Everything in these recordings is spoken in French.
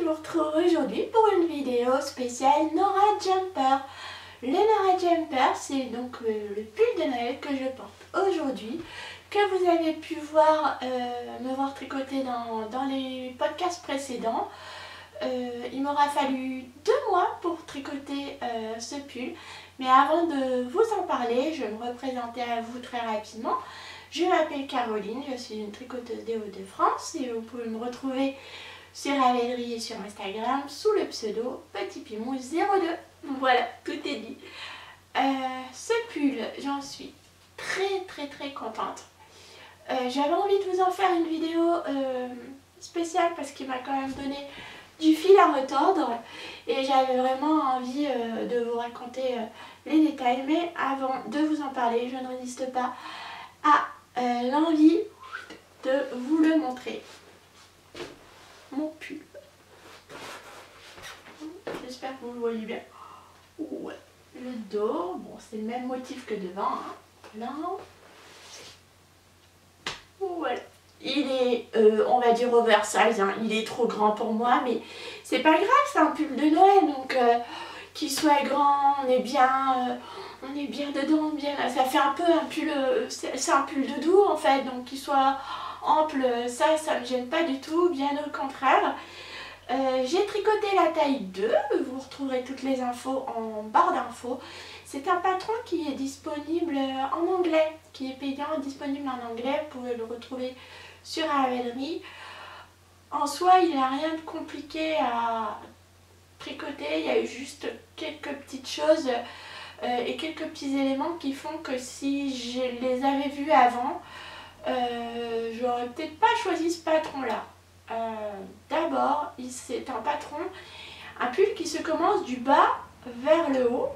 je vous retrouve aujourd'hui pour une vidéo spéciale Nora Jumper. Le Nora Jumper, c'est donc le pull de Noël que je porte aujourd'hui, que vous avez pu voir, me voir tricoter dans les podcasts précédents. Il m'aura fallu 2 mois pour tricoter ce pull, mais avant de vous en parler, je vais me représenter à vous très rapidement. Je m'appelle Caroline, je suis une tricoteuse des Hauts-de-France et vous pouvez me retrouver sur Ravelry et sur Instagram sous le pseudo Petit Pimou 02. Voilà, tout est dit. Ce pull, j'en suis très contente. J'avais envie de vous en faire une vidéo spéciale parce qu'il m'a quand même donné du fil à retordre et j'avais vraiment envie de vous raconter les détails. Mais avant de vous en parler, je ne résiste pas à l'envie de vous le montrer. Mon pull. J'espère que vous le voyez bien. Ouais. Le dos, bon, c'est le même motif que devant. Hein. Là. Voilà. Il est, on va dire oversize, hein. Il est trop grand pour moi, mais c'est pas grave, c'est un pull de Noël, donc qu'il soit grand, on est bien dedans, bien. Ça fait un peu un pull, c'est un pull de doudou en fait, donc qu'il soit ample, ça me gêne pas du tout, bien au contraire. J'ai tricoté la taille 2, vous retrouverez toutes les infos en barre d'infos. C'est un patron qui est disponible en anglais, qui est payant, disponible en anglais, vous pouvez le retrouver sur Ravelry. En soi, il n'y a rien de compliqué à tricoter, il y a eu juste quelques petites choses et quelques petits éléments qui font que si je les avais vus avant, j'aurais peut-être pas choisi ce patron-là. D'abord, c'est un patron, un pull qui se commence du bas vers le haut.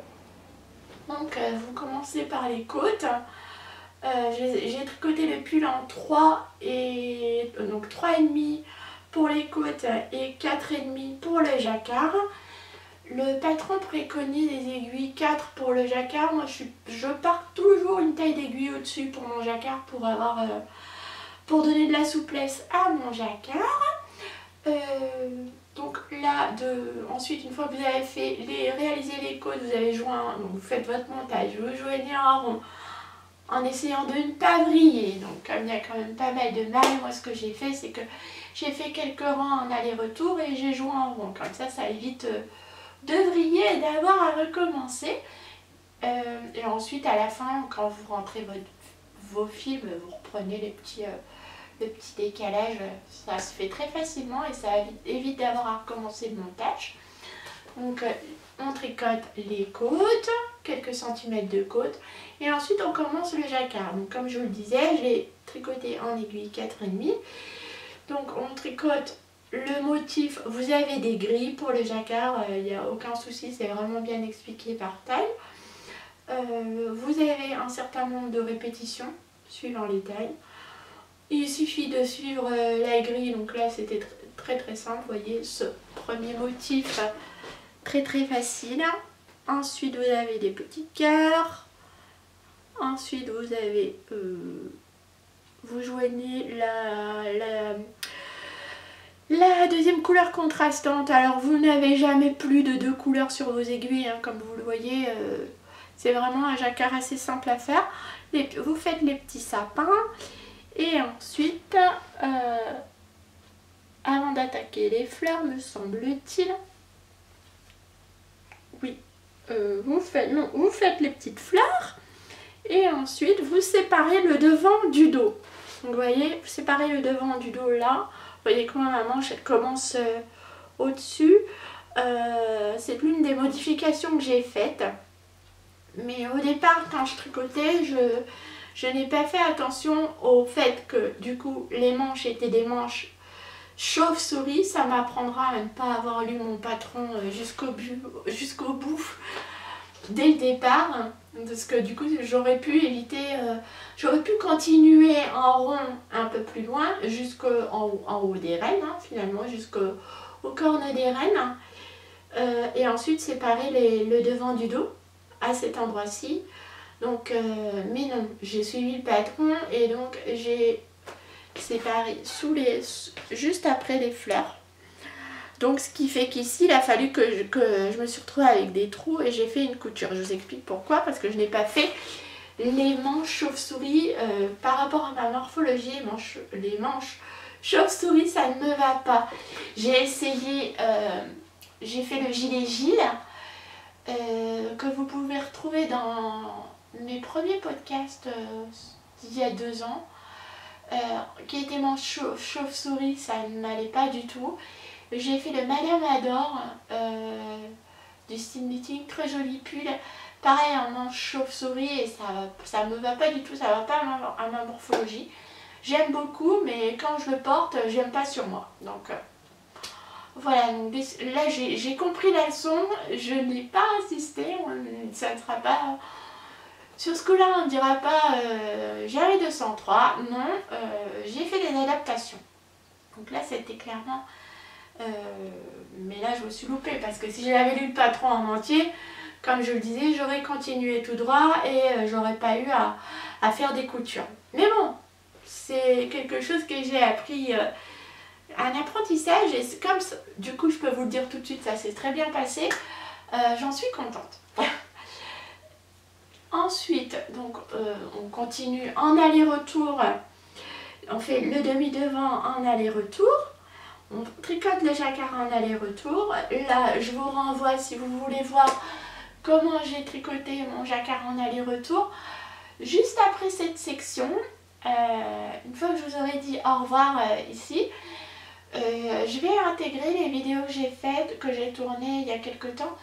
Donc vous commencez par les côtes. J'ai tricoté le pull en 3 et donc 3,5 pour les côtes et 4,5 pour le jacquard. Le patron préconise des aiguilles 4 pour le jacquard. Moi je pars toujours une taille d'aiguille au-dessus pour mon jacquard pour donner de la souplesse à mon jacquard. Donc là, ensuite une fois que vous avez réalisé les côtes, vous avez joint, donc vous faites votre montage, vous joignez en rond en essayant de ne pas vriller. Donc comme il y a quand même pas mal de mailles, moi ce que j'ai fait, c'est que j'ai fait quelques rangs en aller-retour et j'ai joint en rond. Comme ça évite de vriller et d'avoir à recommencer. Et ensuite à la fin, quand vous rentrez vos fils, vous reprenez les petits décalages, ça se fait très facilement et ça évite d'avoir à recommencer le montage. Donc on tricote les côtes, quelques centimètres de côte et ensuite on commence le jacquard. Donc comme je vous le disais, je l'ai tricoté en aiguille 4,5. Donc on tricote le motif, vous avez des grilles pour le jacquard, il n'y a aucun souci, c'est vraiment bien expliqué par taille. Vous avez un certain nombre de répétitions suivant les tailles. Il suffit de suivre la grille, donc là c'était très simple, vous voyez ce premier motif très facile. Ensuite vous avez des petits cœurs, ensuite vous avez, vous joignez la deuxième couleur contrastante. Alors vous n'avez jamais plus de 2 couleurs sur vos aiguilles, hein, comme vous le voyez, c'est vraiment un jacquard assez simple à faire. Vous faites les petits sapins. Et ensuite, avant d'attaquer les fleurs, me semble-t-il, oui, vous faites les petites fleurs et ensuite vous séparez le devant du dos. Donc vous voyez, vous séparez le devant du dos là. Vous voyez comment ma manche elle commence au-dessus. C'est l'une des modifications que j'ai faites. Mais au départ, quand je tricotais, je n'ai pas fait attention au fait que du coup les manches étaient des manches chauve-souris. Ça m'apprendra à ne pas avoir lu mon patron jusqu'au bout dès le départ. Parce que du coup j'aurais pu éviter, j'aurais pu continuer en rond un peu plus loin jusqu'en haut des rênes, hein, finalement jusqu'au cornes des rênes. Et ensuite séparer le devant du dos à cet endroit-ci. Donc, mais non, j'ai suivi le patron et donc j'ai séparé juste après les fleurs. Donc ce qui fait qu'ici il a fallu que je me suis retrouvée avec des trous et j'ai fait une couture. Je vous explique pourquoi, parce que je n'ai pas fait les manches chauve-souris par rapport à ma morphologie. Les manches chauve-souris, ça ne me va pas. J'ai essayé, j'ai fait le gilet Gilles que vous pouvez retrouver dans mes premiers podcasts d'il y a 2 ans. Qui était manche chauve-souris, ça ne m'allait pas du tout. J'ai fait le Madame Adore du Style Knitting, très joli pull, pareil en manche chauve-souris, et ça me va pas du tout, ça va pas à ma morphologie. J'aime beaucoup, mais quand je le porte, j'aime pas sur moi. Donc voilà, donc là j'ai compris la leçon, je n'ai pas insisté, ça ne sera pas... Sur ce coup-là, on ne dira pas j'avais 203, non, j'ai fait des adaptations. Donc là, c'était clairement... mais là, je me suis loupée parce que si j'avais lu le patron en entier, comme je le disais, j'aurais continué tout droit et j'aurais pas eu à faire des coutures. Mais bon, c'est quelque chose que j'ai appris, un apprentissage, et comme ça, du coup, je peux vous le dire tout de suite, ça s'est très bien passé, j'en suis contente. Ensuite, donc, on continue en aller-retour. On fait le demi-devant en aller-retour. On tricote le jacquard en aller-retour. Là, je vous renvoie si vous voulez voir comment j'ai tricoté mon jacquard en aller-retour. Juste après cette section, une fois que je vous aurai dit au revoir ici, je vais intégrer les vidéos que j'ai faites, que j'ai tournées il y a quelques temps.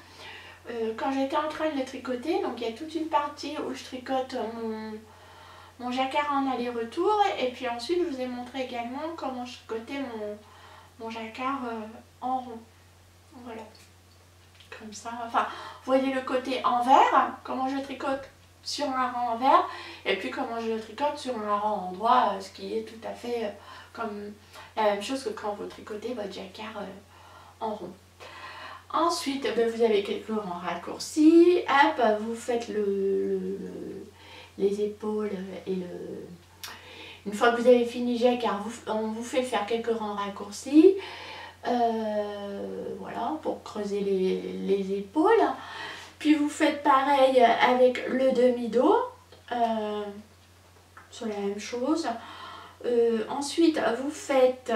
Quand j'étais en train de le tricoter, donc il y a toute une partie où je tricote mon jacquard en aller-retour, et puis ensuite je vous ai montré également comment je tricotais mon jacquard en rond. Voilà, comme ça, enfin, vous voyez le côté envers, comment je tricote sur un rang envers, et puis comment je le tricote sur un rang endroit, ce qui est tout à fait comme la même chose que quand vous tricotez votre jacquard en rond. Ensuite, vous avez quelques rangs raccourcis, hop, vous faites les épaules et une fois que vous avez fini jacquard, on vous fait faire quelques rangs raccourcis, voilà, pour creuser les épaules. Puis vous faites pareil avec le demi-dos, sur la même chose. Ensuite, vous faites,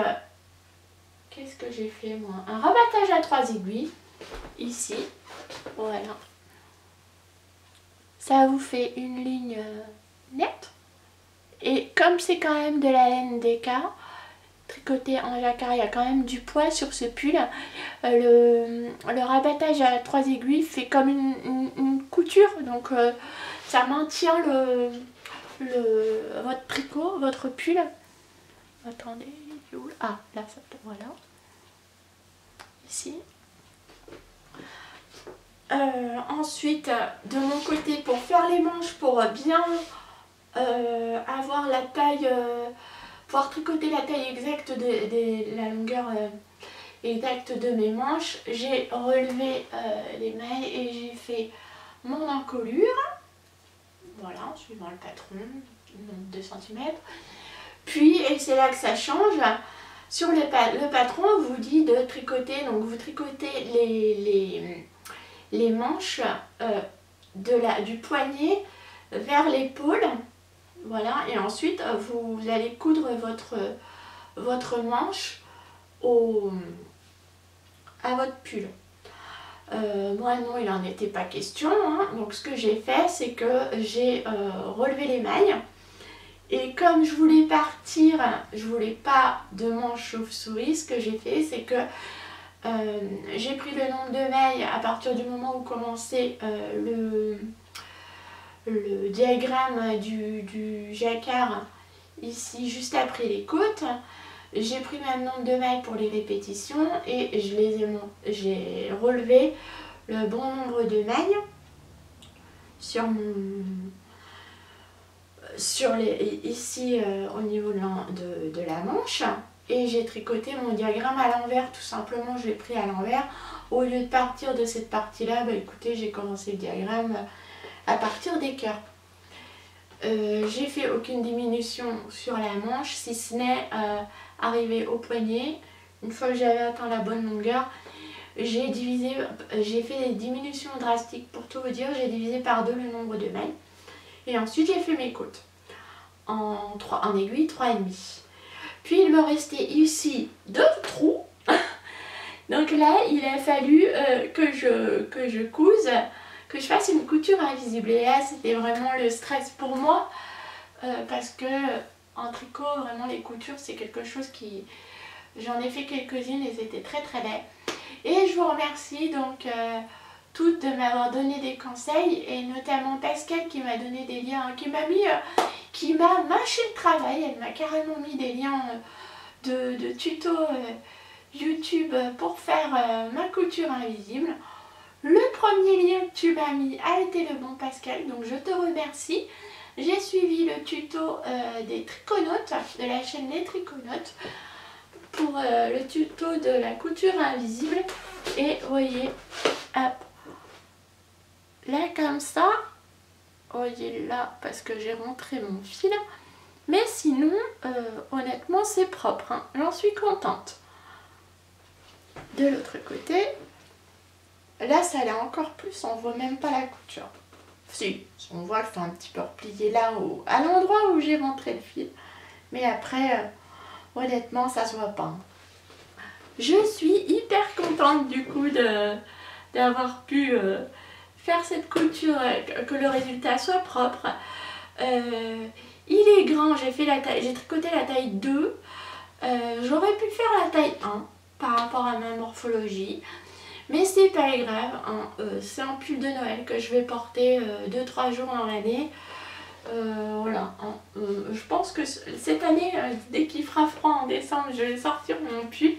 qu'est-ce que j'ai fait moi? Un rabattage à 3 aiguilles. Ici, voilà, ça vous fait une ligne nette, et comme c'est quand même de la laine DK tricoté en jacquard, il y a quand même du poids sur ce pull, le rabattage à 3 aiguilles fait comme une couture, donc ça maintient votre tricot, votre pull. Attendez, ah là, ça, voilà, ici. Ensuite, de mon côté, pour faire les manches, pour bien avoir la taille, pouvoir tricoter la taille exacte la longueur exacte de mes manches, j'ai relevé les mailles et j'ai fait mon encolure, voilà, en suivant le patron, 2 cm. Puis, et c'est là que ça change, sur le patron vous dit de tricoter, donc vous tricotez les manches du poignet vers l'épaule, voilà, et ensuite vous allez coudre votre manche à votre pull. Moi non, il n'en était pas question, hein. Donc ce que j'ai fait, c'est que j'ai relevé les mailles, et comme je voulais partir, je voulais pas de manche chauve-souris, ce que j'ai fait, c'est que j'ai pris le nombre de mailles à partir du moment où commençait le diagramme du jacquard, ici juste après les côtes. J'ai pris le même nombre de mailles pour les répétitions et j'ai relevé le bon nombre de mailles ici au niveau de la manche. Et j'ai tricoté mon diagramme à l'envers, tout simplement, je l'ai pris à l'envers. Au lieu de partir de cette partie-là, écoutez, j'ai commencé le diagramme à partir des cœurs. J'ai fait aucune diminution sur la manche, si ce n'est arriver au poignet, une fois que j'avais atteint la bonne longueur, j'ai fait des diminutions drastiques. Pour tout vous dire, j'ai divisé par 2 le nombre de mailles. Et ensuite j'ai fait mes côtes en aiguille 3,5. Puis il me restait ici 2 trous. Donc là il a fallu que je couse, que je fasse une couture invisible. Et là c'était vraiment le stress pour moi parce que en tricot vraiment les coutures c'est quelque chose qui... J'en ai fait quelques-unes et c'était très très laid. Et je vous remercie donc toutes de m'avoir donné des conseils, et notamment Pascal qui m'a donné des liens, qui m'a mâché le travail. Elle m'a carrément mis des liens de tutos YouTube pour faire ma couture invisible. Le premier lien que tu m'as mis a été le bon, Pascal, donc je te remercie. J'ai suivi le tuto des triconautes, de la chaîne des triconautes, pour le tuto de la couture invisible. Et vous voyez, hop, là comme ça, vous voyez là parce que j'ai rentré mon fil, mais sinon honnêtement c'est propre, hein. J'en suis contente. De l'autre côté, là ça allait encore plus, on voit même pas la couture. Si, on voit que c'est un petit peu replié là à l'endroit où j'ai rentré le fil, mais après honnêtement ça se voit pas. Je suis hyper contente du coup d'avoir pu faire cette couture, que le résultat soit propre. Il est grand, j'ai tricoté la taille 2. J'aurais pu faire la taille 1 par rapport à ma morphologie. Mais c'est pas grave, hein. C'est un pull de Noël que je vais porter 2-3 jours dans l'année. Voilà, hein. Je pense que cette année, dès qu'il fera froid en décembre, je vais sortir mon pull.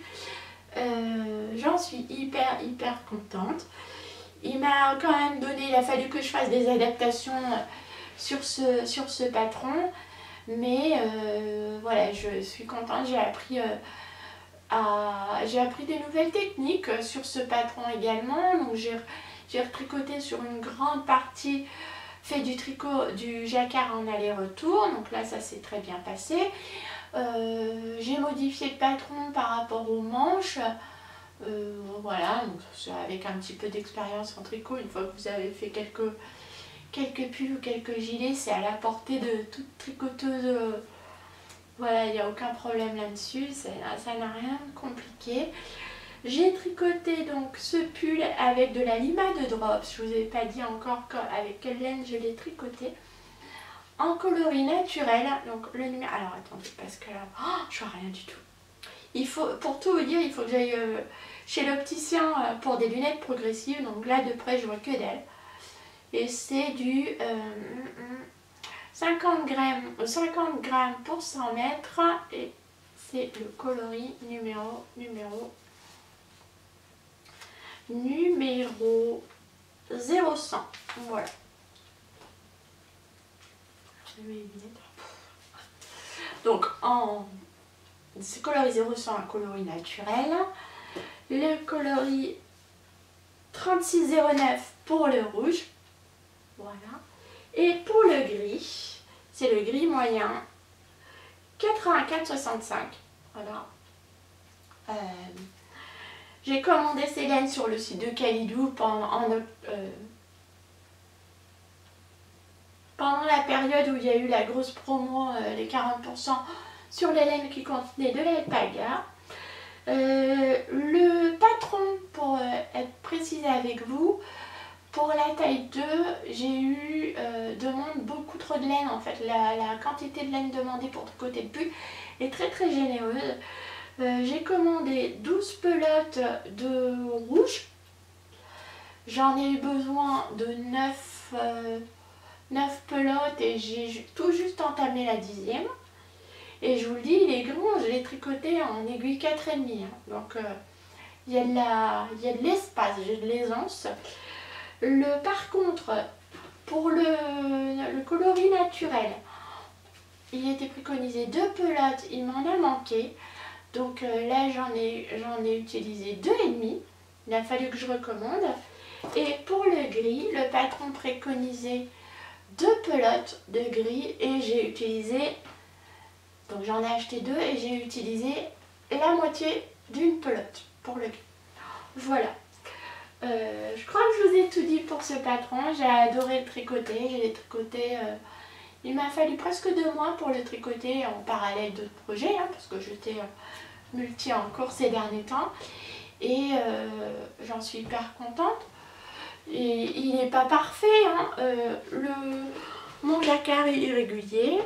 J'en suis hyper contente. Il m'a quand même donné, il a fallu que je fasse des adaptations sur ce patron, mais voilà, je suis contente. J'ai appris des nouvelles techniques sur ce patron également. Donc j'ai retricoté sur une grande partie, fait du tricot du jacquard en aller-retour, donc là ça s'est très bien passé. J'ai modifié le patron par rapport aux manches. Voilà, donc avec un petit peu d'expérience en tricot, une fois que vous avez fait quelques pulls ou quelques gilets, c'est à la portée de toute tricoteuse. Voilà, il n'y a aucun problème là-dessus, ça n'a rien de compliqué. J'ai tricoté donc ce pull avec de la lima de drops. Je vous ai pas dit encore avec quelle laine je l'ai tricoté. En coloris naturel, donc le numéro... Alors attendez, parce que là, je vois rien du tout. Il faut, pour tout vous dire, il faut que j'aille chez l'opticien pour des lunettes progressives. Donc là de près je vois que dalle. Et c'est du 50 grammes pour 100 mètres. Et c'est le coloris numéro 0100. Voilà. Donc c'est coloris 0100, un coloris naturel. Le coloris 3609 pour le rouge. Voilà. Et pour le gris, c'est le gris moyen 84,65. Voilà. J'ai commandé ces laines sur le site de Kalidou pendant la période où il y a eu la grosse promo, les 40% sur les laines qui contenaient de l'alpaga. Le patron, pour être précise avec vous, pour la taille 2, j'ai eu demande beaucoup trop de laine en fait. La quantité de laine demandée pour tricoter le pull est très généreuse. J'ai commandé 12 pelotes de rouge. J'en ai eu besoin de 9 pelotes et j'ai tout juste entamé la 10e. Et je vous le dis, il est grand, je l'ai tricoté en aiguille 4,5. Hein. Donc il y a de l'espace, j'ai de l'aisance. Par contre, pour le coloris naturel, il était préconisé 2 pelotes, il m'en a manqué. Donc là j'en ai utilisé 2,5. Il a fallu que je recommande. Et pour le gris, le patron préconisait 2 pelotes de gris et j'ai utilisé, donc j'en ai acheté 2 et j'ai utilisé la moitié d'une pelote pour le gris. Voilà. Je crois que je vous ai tout dit pour ce patron. J'ai adoré le tricoter. J'ai tricoté. Il m'a fallu presque 2 mois pour le tricoter en parallèle d'autres projets, hein, parce que j'étais multi en cours ces derniers temps. Et j'en suis hyper contente. Et il n'est pas parfait. Hein. Mon jacquard est irrégulier.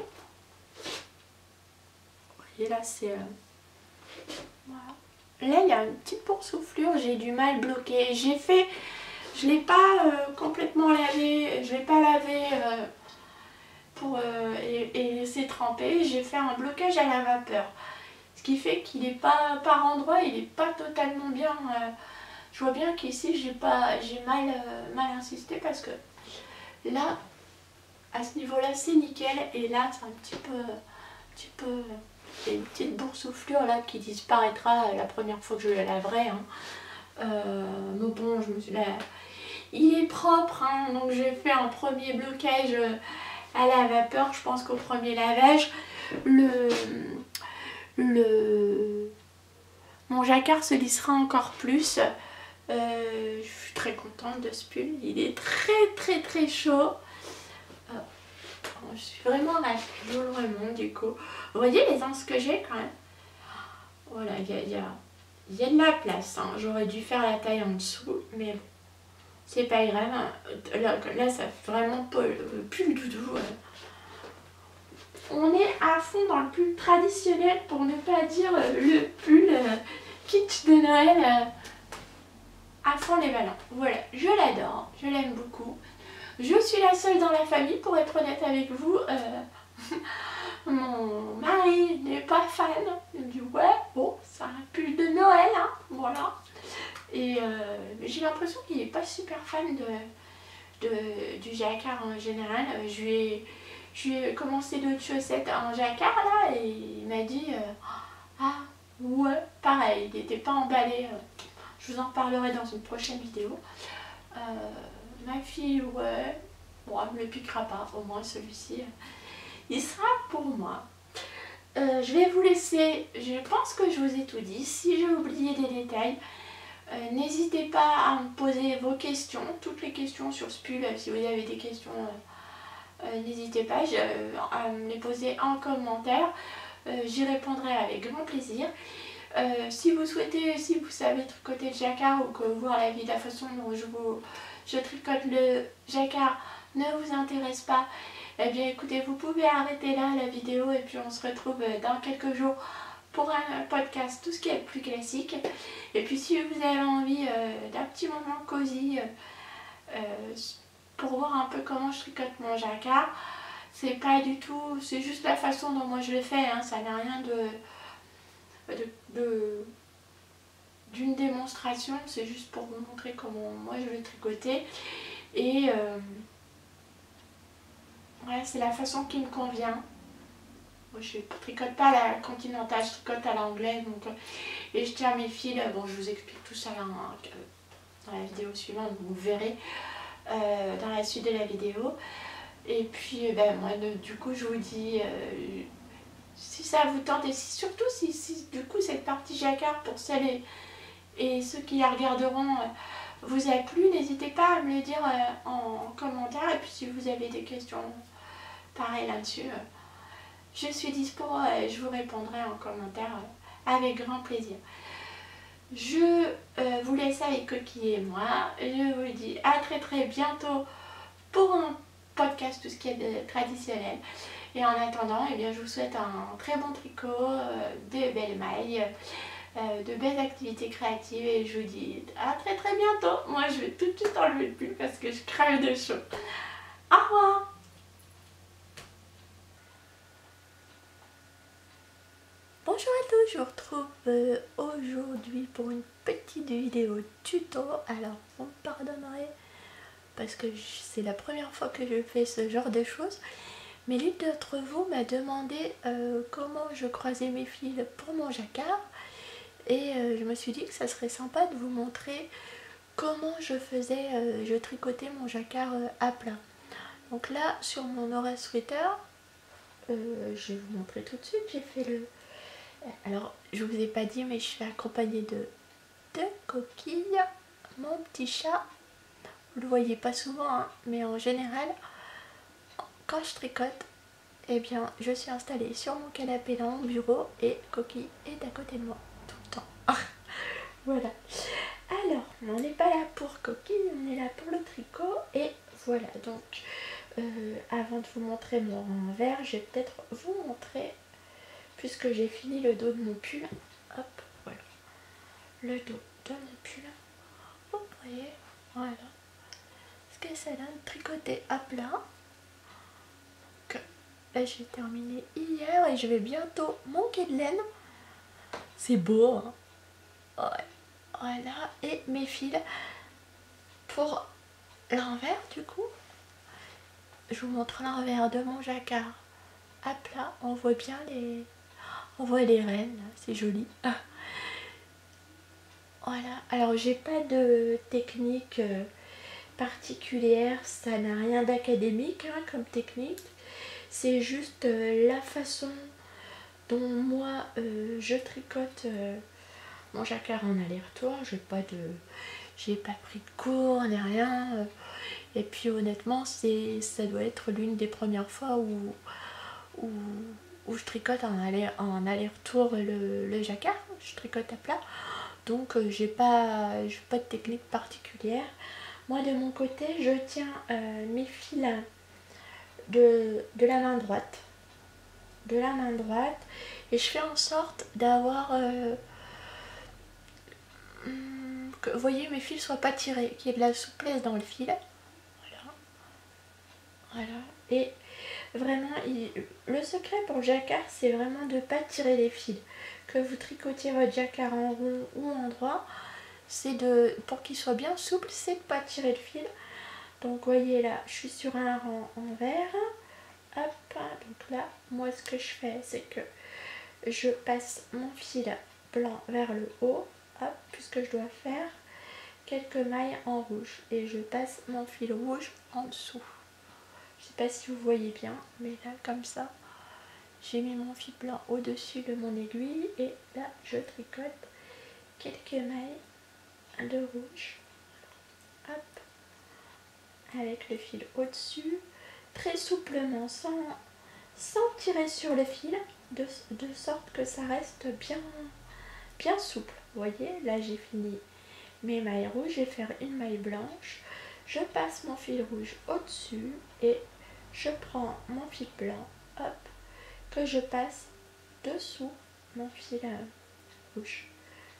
Vous voyez là, c'est... voilà. Là, il y a une petite boursouflure, j'ai du mal bloqué. Je ne l'ai pas complètement lavé, je ne l'ai pas lavé et laissé tremper. J'ai fait un blocage à la vapeur. Ce qui fait qu'il n'est pas, par endroit, il n'est pas totalement bien. Je vois bien qu'ici, j'ai mal insisté parce que là, à ce niveau-là, c'est nickel. Et là, c'est un petit peu il y a une petite boursouflure là qui disparaîtra la première fois que je la laverai. Hein. Mais bon, il est propre, hein, donc j'ai fait un premier blocage à la vapeur. Je pense qu'au premier lavage, mon jacquard se lissera encore plus. Je suis très contente de ce pull. Il est très chaud. Je suis vraiment ravie, vraiment du coup. Vous voyez les anses que j'ai quand même. Voilà, il y a de la place. Hein. J'aurais dû faire la taille en dessous, mais bon, c'est pas grave. Là, ça fait vraiment pas plus du tout. On est à fond dans le pull traditionnel, pour ne pas dire le pull kitsch de Noël. À fond les ballons. Voilà, je l'adore, je l'aime beaucoup. Je suis la seule dans la famille, pour être honnête avec vous. Mon mari n'est pas fan. Il me dit ouais, bon, c'est un pull de Noël, hein, voilà. Et j'ai l'impression qu'il n'est pas super fan du jacquard en général. Je lui ai commencé d'autres chaussettes en jacquard là, et il m'a dit ah ouais, pareil, il n'était pas emballé. Je vous en parlerai dans une prochaine vidéo. Ma fille, ouais, bon, elle ne me le piquera pas, au moins celui-ci, il sera pour moi. Je vais vous laisser, je pense que je vous ai tout dit. Si j'ai oublié des détails, n'hésitez pas à me poser vos questions, toutes les questions sur ce pull. Si vous avez des questions, n'hésitez pas à me les poser en commentaire. J'y répondrai avec grand plaisir. Si vous souhaitez, si vous savez tricoter le jacquard ou que voir la façon dont je tricote le jacquard ne vous intéresse pas, eh bien écoutez, vous pouvez arrêter là la vidéo et puis on se retrouve dans quelques jours pour un podcast, tout ce qui est plus classique. Et puis si vous avez envie d'un petit moment cosy pour voir un peu comment je tricote mon jacquard, c'est pas du tout, c'est juste la façon dont moi je le fais, hein, ça n'a rien d'une démonstration, c'est juste pour vous montrer comment moi je vais tricoter. Et ouais, c'est la façon qui me convient. Moi, je ne tricote pas à la continentale, je tricote à l'anglaise. Et je tiens mes fils. Bon, je vous explique tout ça dans la vidéo suivante, vous verrez dans la suite de la vidéo. Et puis, moi, du coup, je vous dis, si ça vous tente, et surtout si du coup cette partie jacquard, pour celles et ceux qui la regarderont, vous a plu, n'hésitez pas à me le dire en commentaire. Et puis si vous avez des questions pareil là-dessus, je suis dispo, je vous répondrai en commentaire avec grand plaisir. Je vous laisse avec Coquille et moi. Je vous dis à très bientôt pour un podcast tout ce qui est traditionnel. Et en attendant, eh bien, je vous souhaite un très bon tricot, de belles mailles, de belles activités créatives, et je vous dis à très bientôt. Moi je vais tout de suite enlever le pull parce que je crève de chaud. Au revoir. Bonjour à tous, je vous retrouve aujourd'hui pour une petite vidéo tuto. Alors vous me pardonnerez parce que c'est la première fois que je fais ce genre de choses, mais l'une d'entre vous m'a demandé comment je croisais mes fils pour mon jacquard. Et je me suis dit que ça serait sympa de vous montrer comment je tricotais mon jacquard à plat. Donc là, sur mon Aura Sweater, je vais vous montrer tout de suite, j'ai fait Alors, je vous ai pas dit, mais je suis accompagnée de deux coquilles, mon petit chat. Vous le voyez pas souvent, hein, mais en général, quand je tricote, eh bien, je suis installée sur mon canapé dans mon bureau et Coquille est à côté de moi tout le temps. Voilà. Alors, on n'est pas là pour Coquille, on est là pour le tricot. Et voilà, donc, avant de vous montrer mon renvers, je vais peut-être vous montrer, puisque j'ai fini le dos de mon pull. Hop, voilà. Le dos de mon pull. Vous voyez, voilà. Ce que ça donne tricoté à plat. Là, j'ai terminé hier et je vais bientôt manquer de laine. C'est beau, hein? Ouais. Voilà, et mes fils pour l'envers du coup. Je vous montre l'envers de mon jacquard à plat. On voit bien on voit les rennes, c'est joli. Voilà, alors j'ai pas de technique particulière, ça n'a rien d'académique hein, comme technique. C'est juste la façon dont moi je tricote mon jacquard en aller-retour. J'ai pas pris de cours ni rien. Et puis honnêtement, ça doit être l'une des premières fois où je tricote en aller-retour le jacquard. Je tricote à plat. Donc j'ai pas de technique particulière. Moi de mon côté, je tiens mes fils de la main droite. De la main droite. Et je fais en sorte d'avoir... que, vous voyez, mes fils ne soient pas tirés. Qu'il y ait de la souplesse dans le fil. Voilà. Voilà. Et vraiment, le secret pour le jacquard, c'est vraiment de ne pas tirer les fils. Que vous tricotiez votre jacquard en rond ou en droit, c'est pour qu'il soit bien souple, c'est de ne pas tirer le fil. Donc vous voyez là, je suis sur un rang en vert. Hop, donc là, moi ce que je fais, c'est que je passe mon fil blanc vers le haut, hop, puisque je dois faire quelques mailles en rouge. Et je passe mon fil rouge en dessous. Je sais pas si vous voyez bien, mais là, comme ça, j'ai mis mon fil blanc au-dessus de mon aiguille. Et là, je tricote quelques mailles de rouge. Hop, avec le fil au-dessus, très souplement, sans tirer sur le fil, de sorte que ça reste bien souple. Vous voyez, là j'ai fini mes mailles rouges, je vais faire une maille blanche, je passe mon fil rouge au-dessus et je prends mon fil blanc, hop, que je passe dessous mon fil rouge.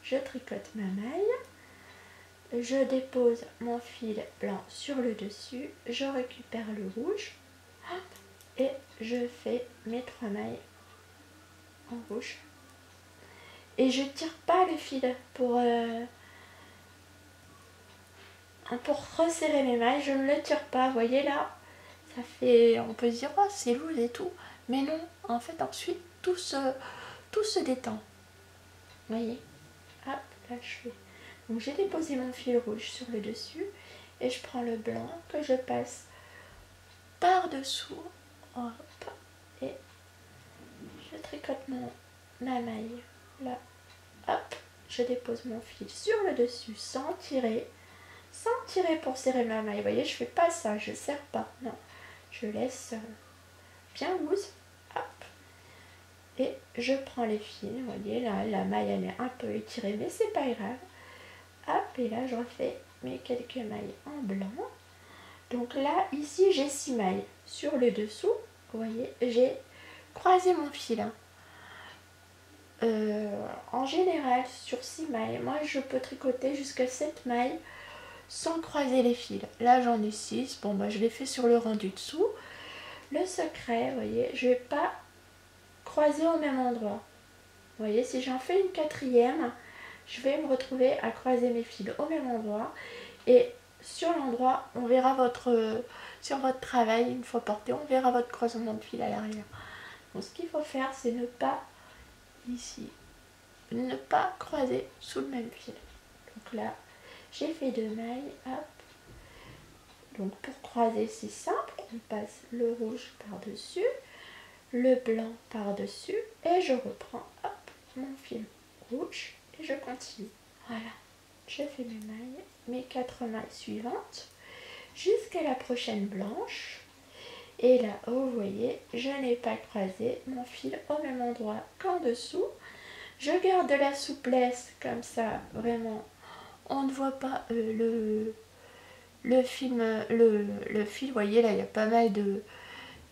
Je tricote ma maille, je dépose mon fil blanc sur le dessus, je récupère le rouge, hop, et je fais mes 3 mailles en rouge. Et je tire pas le fil pour resserrer mes mailles, je ne le tire pas. Vous voyez là, ça fait, on peut se dire oh c'est lourd et tout, mais non, en fait ensuite tout se détend. Vous voyez, hop, là je fais. Donc j'ai déposé mon fil rouge sur le dessus et je prends le blanc que je passe par dessous, hop, et je tricote ma maille là, hop, je dépose mon fil sur le dessus sans tirer pour serrer ma maille. Vous voyez, je fais pas ça, je serre pas, non, je laisse bien loose, hop, et je prends les fils. Vous voyez là, la maille elle est un peu étirée, mais c'est pas grave, hop, et là je refais mes quelques mailles en blanc. Donc là, ici j'ai 6 mailles sur le dessous. Vous voyez, j'ai croisé mon fil, hein. En général sur 6 mailles, moi je peux tricoter jusqu'à 7 mailles sans croiser les fils. Là j'en ai 6, bon bah je l'ai fait sur le rang du dessous. Le secret, vous voyez, je vais pas croiser au même endroit. Vous voyez, si j'en fais une 4e, je vais me retrouver à croiser mes fils au même endroit. Et sur l'endroit, on verra sur votre travail, une fois porté, on verra votre croisement de fil à l'arrière. Donc ce qu'il faut faire, c'est ne pas ici, ne pas croiser sous le même fil. Donc là, j'ai fait 2 mailles, hop. Donc pour croiser, c'est simple, on passe le rouge par-dessus, le blanc par-dessus, et je reprends, hop, mon fil rouge et je continue. Voilà, je fais mes mailles, mes 4 mailles suivantes jusqu'à la prochaine blanche. Et là, vous voyez, je n'ai pas croisé mon fil au même endroit qu'en dessous. Je garde de la souplesse, comme ça, vraiment, on ne voit pas le fil, vous voyez, là, il y a pas mal de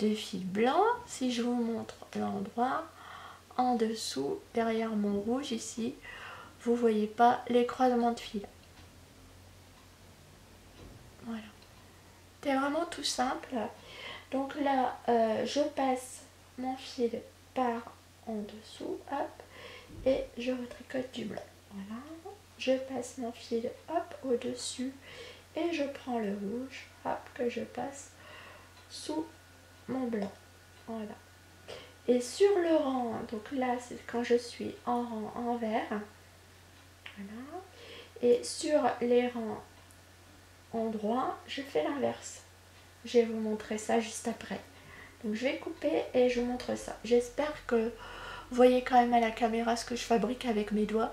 fils blancs. Si je vous montre l'endroit, en dessous, derrière mon rouge, ici, vous voyez pas les croisements de fils. Voilà. C'est vraiment tout simple. Donc là, je passe mon fil par en dessous, hop, et je retricote du blanc. Voilà. Je passe mon fil, hop, au-dessus, et je prends le rouge, hop, que je passe sous mon blanc. Voilà. Et sur le rang, donc là, c'est quand je suis en rang envers. Voilà. Et sur les rangs endroits, je fais l'inverse. Je vais vous montrer ça juste après. Donc je vais couper et je vous montre ça. J'espère que vous voyez quand même à la caméra ce que je fabrique avec mes doigts.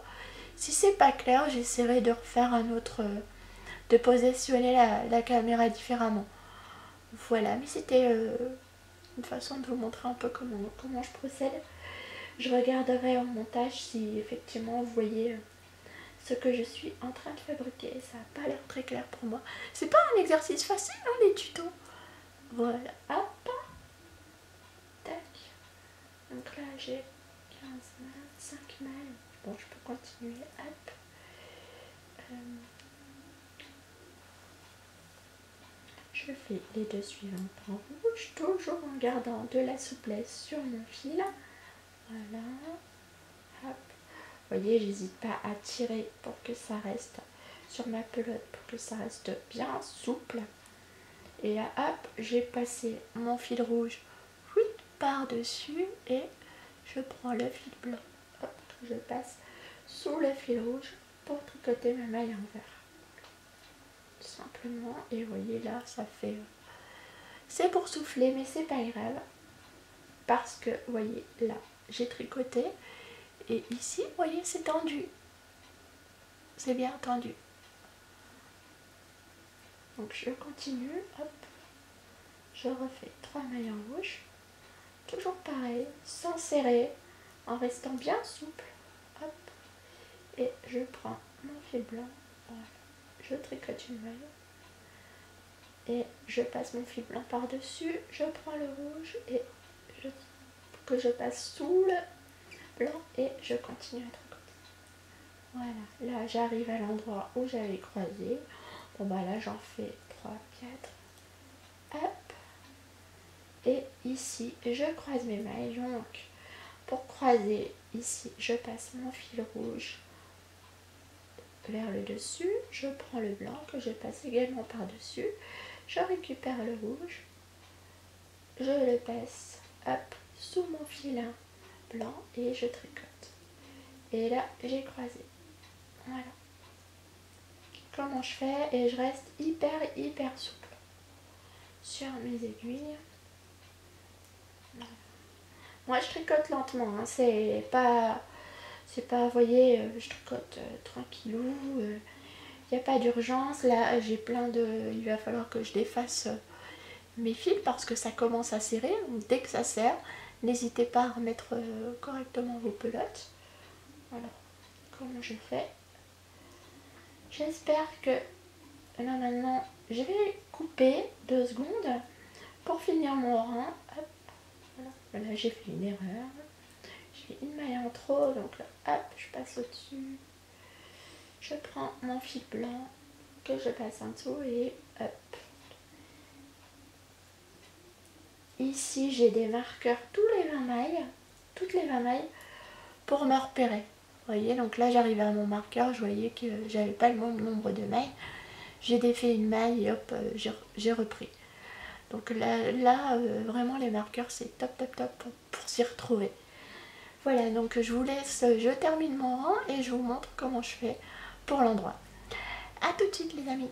Si c'est pas clair, j'essaierai de refaire un autre, de positionner la caméra différemment. Voilà, mais c'était une façon de vous montrer un peu comment je procède. Je regarderai au montage si effectivement vous voyez ce que je suis en train de fabriquer. Ça n'a pas l'air très clair pour moi. C'est pas un exercice facile, hein, les tutos. Voilà, hop, tac. Donc là j'ai 15 mailles, 5 mailles. Bon, je peux continuer, hop. Je fais les deux suivantes en rouge, toujours en gardant de la souplesse sur mon fil. Voilà, hop. Vous voyez, j'hésite pas à tirer pour que ça reste sur ma pelote, pour que ça reste bien souple. Et là, hop, j'ai passé mon fil rouge par-dessus et je prends le fil blanc. Hop, je passe sous le fil rouge pour tricoter ma maille envers. Tout simplement. Et vous voyez là, ça fait... C'est pour souffler, mais c'est pas grave. Parce que, vous voyez, là, j'ai tricoté. Et ici, vous voyez, c'est tendu. C'est bien tendu. Donc je continue, hop. Je refais 3 mailles en rouge. Toujours pareil, sans serrer, en restant bien souple. Hop. Et je prends mon fil blanc. Voilà. Je tricote une maille. Et je passe mon fil blanc par-dessus. Je prends le rouge et que je passe sous le blanc et je continue à tricoter. Voilà, là j'arrive à l'endroit où j'avais croisé. Bon bah là j'en fais 3, 4. Hop. Et ici je croise mes mailles. Donc pour croiser ici je passe mon fil rouge vers le dessus. Je prends le blanc que je passe également par-dessus. Je récupère le rouge. Je le passe hop, sous mon filin blanc et je tricote. Et là j'ai croisé. Voilà. Comment je fais et je reste hyper souple sur mes aiguilles. Voilà. Moi je tricote lentement, hein. C'est pas, vous voyez, je tricote tranquillou. Il n'y a pas d'urgence. Là j'ai plein de... Il va falloir que je défasse mes fils parce que ça commence à serrer. Donc dès que ça serre, n'hésitez pas à remettre correctement vos pelotes. Voilà comment je fais. J'espère que là maintenant je vais couper 2 secondes pour finir mon rang. Hop, voilà, j'ai fait une erreur. J'ai fait une maille en trop, donc là, hop, je passe au-dessus. Je prends mon fil blanc que je passe en dessous et hop. Ici j'ai des marqueurs toutes les 20 mailles pour me repérer. Vous voyez, donc là j'arrivais à mon marqueur, je voyais que j'avais pas le même nombre de mailles. J'ai défait une maille et hop, j'ai repris. Donc là vraiment les marqueurs c'est top pour s'y retrouver. Voilà, donc je vous laisse, je termine mon rang et je vous montre comment je fais pour l'endroit. A tout de suite les amis.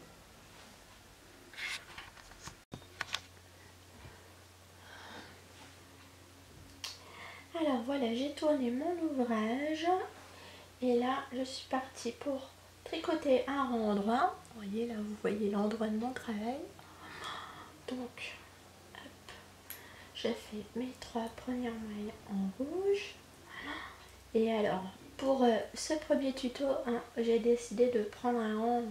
Alors voilà, j'ai tourné mon ouvrage et là je suis partie pour tricoter un rang droit. Vous voyez là, vous voyez l'endroit de mon travail. Donc hop, j'ai fait mes 3 premières mailles en rouge. Et alors pour ce premier tuto, hein, j'ai décidé de prendre un rang,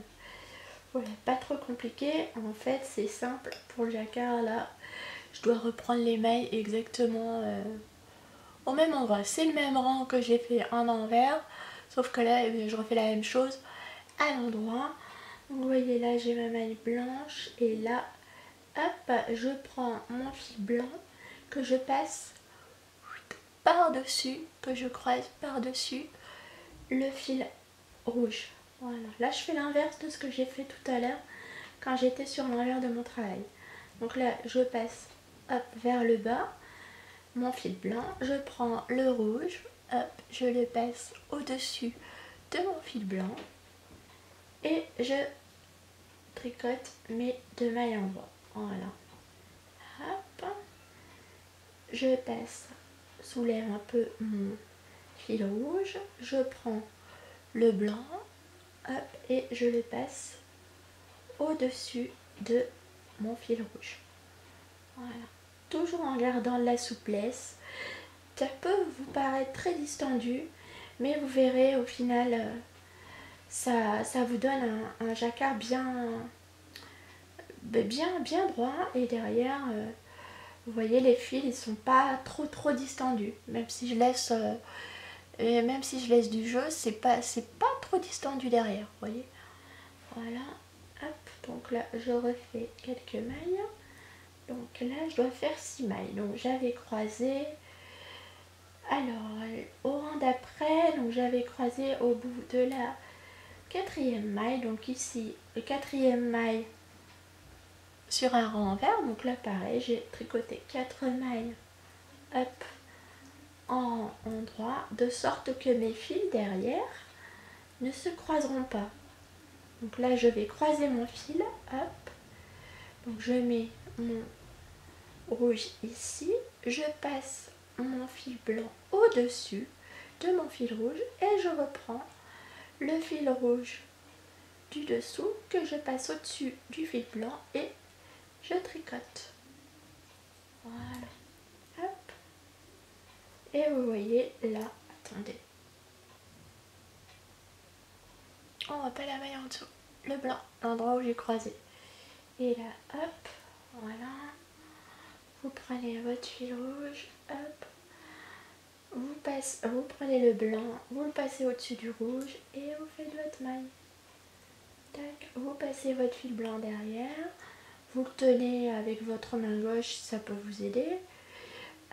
voilà, pas trop compliqué. En fait c'est simple, pour le jacquard là je dois reprendre les mailles exactement au même endroit. C'est le même rang que j'ai fait en envers, sauf que là je refais la même chose à l'endroit. Donc vous voyez là j'ai ma maille blanche et là hop, je prends mon fil blanc que je passe par-dessus, que je croise par-dessus le fil rouge. Voilà, là je fais l'inverse de ce que j'ai fait tout à l'heure quand j'étais sur l'envers de mon travail. Donc là je passe hop vers le bas, mon fil blanc, je prends le rouge, hop, je le passe au-dessus de mon fil blanc et je tricote mes 2 mailles en bas. Voilà, hop, je passe, soulève un peu mon fil rouge, je prends le blanc, hop, et je le passe au-dessus de mon fil rouge. Voilà, toujours en gardant la souplesse. Ça peut vous paraître très distendu, mais vous verrez au final ça vous donne un jacquard bien droit, et derrière vous voyez les fils ils sont pas trop distendus, même si je laisse du jeu, c'est pas trop distendu derrière, vous voyez. Voilà, hop, donc là je refais quelques mailles. Donc là je dois faire 6 mailles, donc j'avais croisé, alors au rang d'après, donc j'avais croisé au bout de la 4e maille, donc ici le 4e maille sur un rang envers, donc là pareil j'ai tricoté 4 mailles, hop, en droit, de sorte que mes fils derrière ne se croiseront pas. Donc là je vais croiser mon fil, hop, donc je mets mon rouge ici, je passe mon fil blanc au-dessus de mon fil rouge et je reprends le fil rouge du dessous que je passe au-dessus du fil blanc et je tricote. Voilà, hop, et vous voyez là, attendez, on voit pas la maille en dessous, le blanc, l'endroit où j'ai croisé, et là hop, voilà, vous prenez votre fil rouge, hop, vous prenez le blanc, vous le passez au-dessus du rouge et vous faites votre maille. Tac, vous passez votre fil blanc derrière, vous le tenez avec votre main gauche, ça peut vous aider.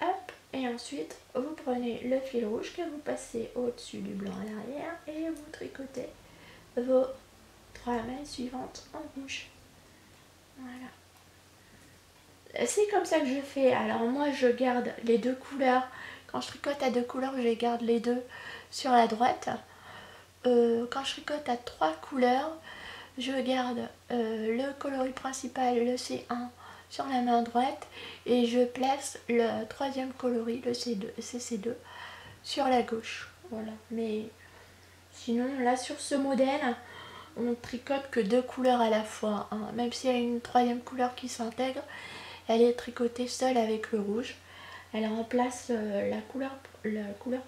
Hop, et ensuite vous prenez le fil rouge que vous passez au-dessus du blanc à l'arrière et vous tricotez vos 3 mailles suivantes en rouge. Voilà. C'est comme ça que je fais. Alors moi je garde les 2 couleurs. Quand je tricote à 2 couleurs, je garde les 2 sur la droite. Quand je tricote à 3 couleurs, je garde le coloris principal, le C1, sur la main droite et je place le 3e coloris, le CC2, sur la gauche. Voilà. Mais sinon là sur ce modèle, on tricote que 2 couleurs à la fois, hein. Même s'il y a une 3e couleur qui s'intègre, elle est tricotée seule avec le rouge. Elle remplace la première couleur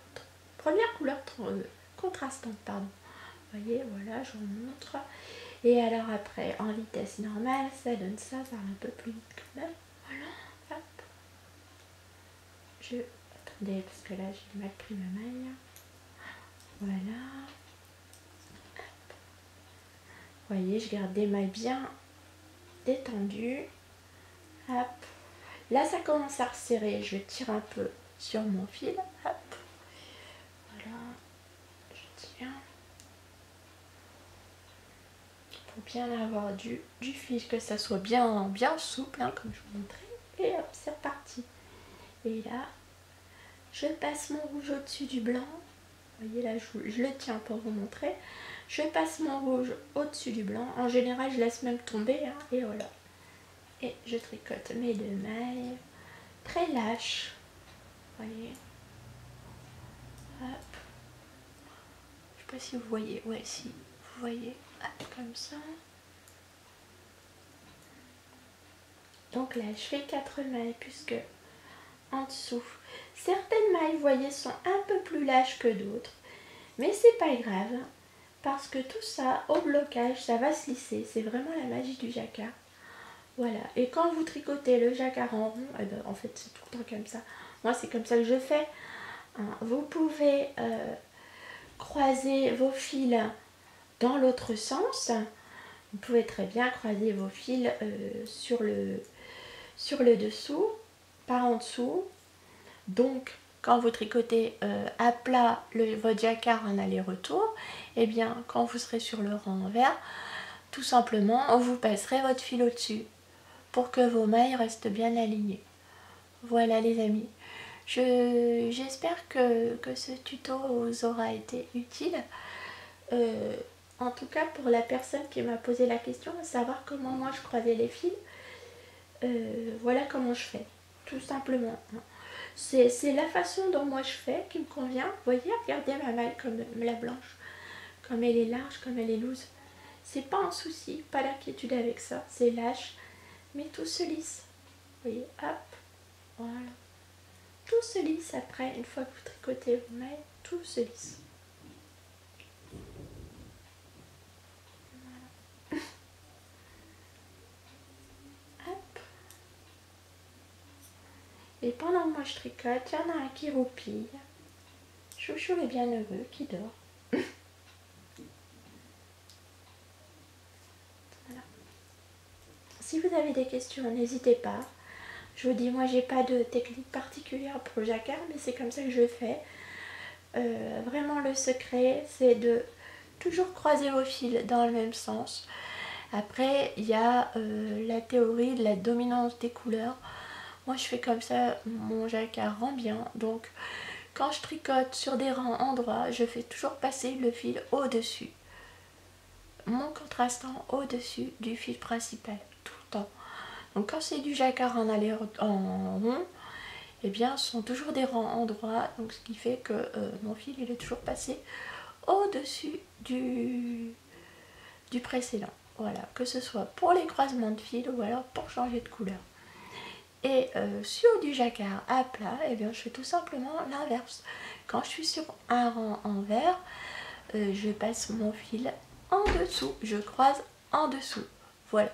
contrastante, pardon. Vous voyez, voilà, je vous montre. Et alors après, en vitesse normale, ça donne ça, ça va un peu plus vite quand même. Voilà, hop. Attendez, parce que là, j'ai mal pris ma maille. Voilà. Hop. Vous voyez, je garde des mailles bien détendues. Hop. Là, ça commence à resserrer. Je tire un peu sur mon fil. Hop. Voilà. Je tiens. Pour bien avoir du fil, que ça soit bien souple, hein, comme je vous montrais. Et hop, c'est reparti. Et là, je passe mon rouge au-dessus du blanc. Vous voyez là, je le tiens pour vous montrer. Je passe mon rouge au-dessus du blanc. En général, je laisse même tomber, hein, et voilà. Et je tricote mes 2 mailles très lâches. Vous voyez. Hop. Je sais pas si vous voyez, ouais si, vous voyez, hop, comme ça. Donc là je fais 4 mailles puisque en dessous, certaines mailles, vous voyez, sont un peu plus lâches que d'autres. Mais c'est pas grave, parce que tout ça, au blocage, ça va se lisser. C'est vraiment la magie du jacquard. Voilà, et quand vous tricotez le jacquard en rond, eh ben, en fait c'est tout le temps comme ça. Moi c'est comme ça que je fais. Vous pouvez croiser vos fils dans l'autre sens. Vous pouvez très bien croiser vos fils sur le dessous, pas en dessous. Donc quand vous tricotez à plat votre jacquard en aller-retour, et bien quand vous serez sur le rang envers, tout simplement vous passerez votre fil au-dessus pour que vos mailles restent bien alignées. Voilà les amis, j'espère que ce tuto vous aura été utile. En tout cas pour la personne qui m'a posé la question, à savoir comment moi je croisais les fils, voilà comment je fais, tout simplement. C'est la façon dont moi je fais qui me convient. Vous voyez, regardez ma maille comme la blanche, comme elle est large, comme elle est loose. C'est pas un souci, pas d'inquiétude avec ça, c'est lâche, mais tout se lisse. Vous voyez, hop, voilà. Tout se lisse après, une fois que vous tricotez vos mailles, tout se lisse. Voilà. Hop. Et pendant que moi je tricote, il y en a un qui roupille. Chouchou est bien heureux, qui dort. Voilà. Si vous avez des questions, n'hésitez pas. Je vous dis, moi j'ai pas de technique particulière pour le jacquard, mais c'est comme ça que je fais. Vraiment le secret, c'est de toujours croiser vos fils dans le même sens. Après, il y a la théorie de la dominance des couleurs. Moi je fais comme ça, mon jacquard rend bien. Donc quand je tricote sur des rangs endroits, je fais toujours passer le fil au-dessus. Mon contrastant au-dessus du fil principal, tout le temps. Donc quand c'est du jacquard en rond, eh bien ce sont toujours des rangs endroits, donc ce qui fait que mon fil il est toujours passé au-dessus du précédent. Voilà, que ce soit pour les croisements de fils ou alors pour changer de couleur. Et sur du jacquard à plat, eh bien je fais tout simplement l'inverse. Quand je suis sur un rang envers, je passe mon fil en dessous, je croise en dessous. Voilà,